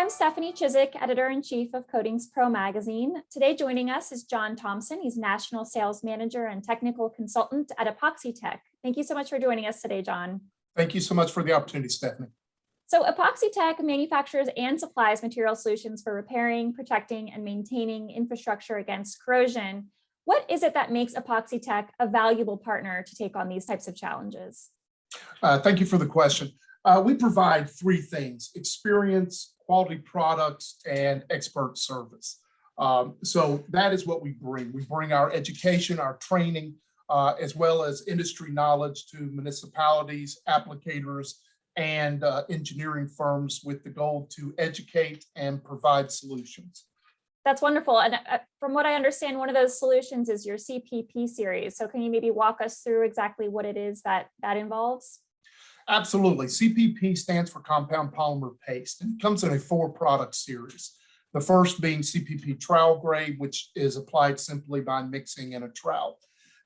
I'm Stephanie Chizik, Editor-in-Chief of CoatingsPro Magazine. Today joining us is John Thompson. He's National Sales Manager and Technical Consultant at Epoxytec. Thank you so much for joining us today, John. Thank you so much for the opportunity, Stephanie. So Epoxytec manufactures and supplies material solutions for repairing, protecting, and maintaining infrastructure against corrosion. What is it that makes Epoxytec a valuable partner to take on these types of challenges? Thank you for the question. We provide three things: experience, quality products, and expert service. So that is what we bring. We bring our education, our training, as well as industry knowledge to municipalities, applicators, and engineering firms with the goal to educate and provide solutions. That's wonderful. And from what I understand, one of those solutions is your CPP series. So can you maybe walk us through exactly what it is that involves? Absolutely. CPP stands for compound polymer paste, and it comes in a 4-product series. The first being CPP trowel grade, which is applied simply by mixing in a trowel.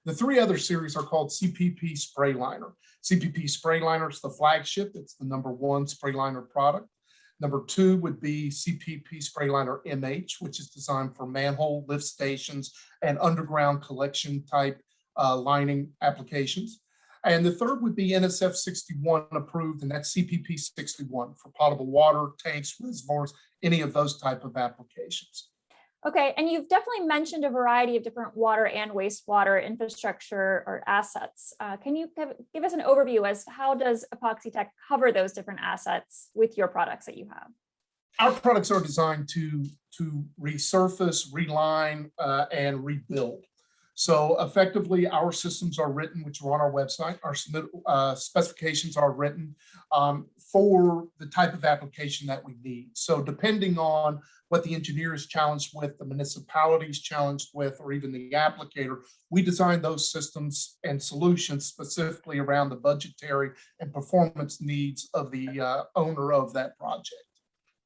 The 3 other series are called CPP spray liner. CPP spray liner is the flagship. It's the #1 spray liner product. Number 2 would be CPP spray liner MH, which is designed for manhole, lift stations, and underground collection type lining applications. And the 3rd would be NSF 61 approved, and that's CPP 61 for potable water, tanks, reservoirs, any of those type of applications. Okay, and you've definitely mentioned a variety of different water and wastewater infrastructure or assets. Can you give us an overview as to how does Epoxytec cover those different assets with your products that you have? Our products are designed to resurface, reline, and rebuild. So effectively, our systems are written, which are on our website. Our specifications are written for the type of application that we need. So depending on what the engineer is challenged with, the municipality is challenged with, or even the applicator, we design those systems and solutions specifically around the budgetary and performance needs of the owner of that project.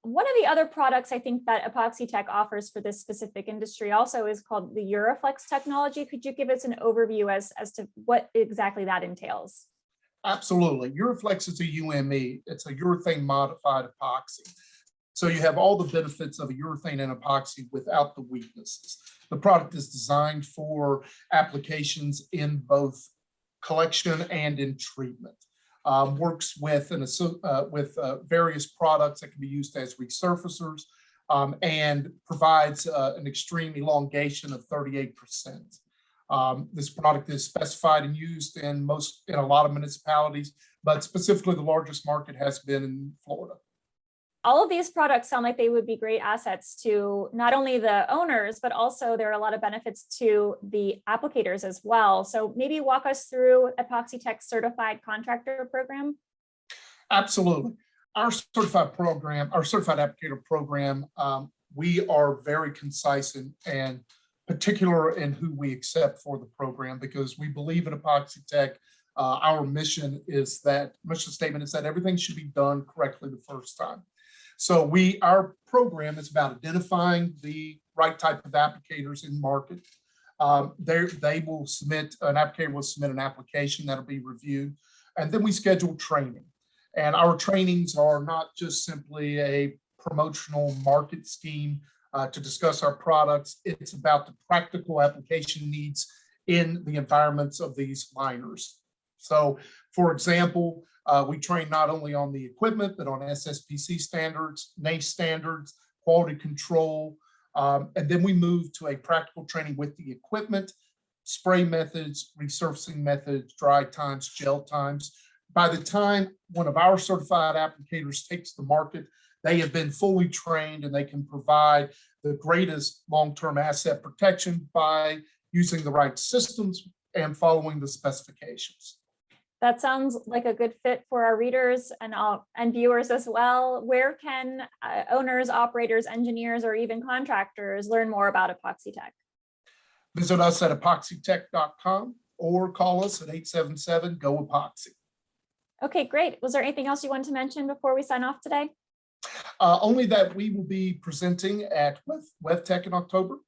One of the other products I think that Epoxytec offers for this specific industry also is called the Uroflex Technology. Could you give us an overview as to what exactly that entails? Absolutely. Uroflex is a UME. It's a urethane modified epoxy. So you have all the benefits of a urethane and epoxy without the weaknesses. The product is designed for applications in both collection and in treatment. Works with various products that can be used as resurfacers, and provides an extreme elongation of 38%. This product is specified and used in a lot of municipalities, but specifically the largest market has been in Florida. All of these products sound like they would be great assets to not only the owners, but also there are a lot of benefits to the applicators as well. So maybe walk us through Epoxytec's certified contractor program. Absolutely. Our certified applicator program, we are very concise and particular in who we accept for the program, because we believe at Epoxytec, our mission statement is that everything should be done correctly the first time. So our program is about identifying the right type of applicators in market. An applicator will submit an application that'll be reviewed, and then we schedule training. And our trainings are not just simply a promotional market scheme to discuss our products. It's about the practical application needs in the environments of these liners. So, for example, we train not only on the equipment, but on SSPC standards, NACE standards, quality control, and then we move to a practical training with the equipment, spray methods, resurfacing methods, dry times, gel times. By the time one of our certified applicators takes the market, they have been fully trained and they can provide the greatest long-term asset protection by using the right systems and following the specifications. That sounds like a good fit for our readers and viewers as well. Where can owners, operators, engineers, or even contractors learn more about Epoxytec? Visit us at epoxytec.com or call us at 877-GO-EPOXY. Okay, great. Was there anything else you wanted to mention before we sign off today? Only that we will be presenting at WEFTEC in October.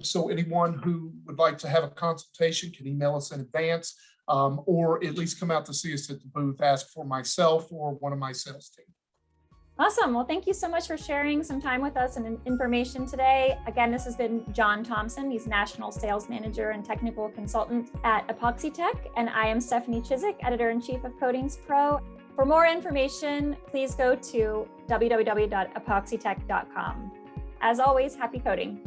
So anyone who would like to have a consultation can email us in advance. Or at least come out to see us at the booth, ask for myself or one of my sales team. Awesome. Well, thank you so much for sharing some time with us and information today. Again, this has been John Thompson. He's National Sales Manager and Technical Consultant at Epoxytec. And I am Stephanie Chizik, Editor-in-Chief of CoatingsPro. For more information, please go to www.epoxytec.com. As always, happy coding.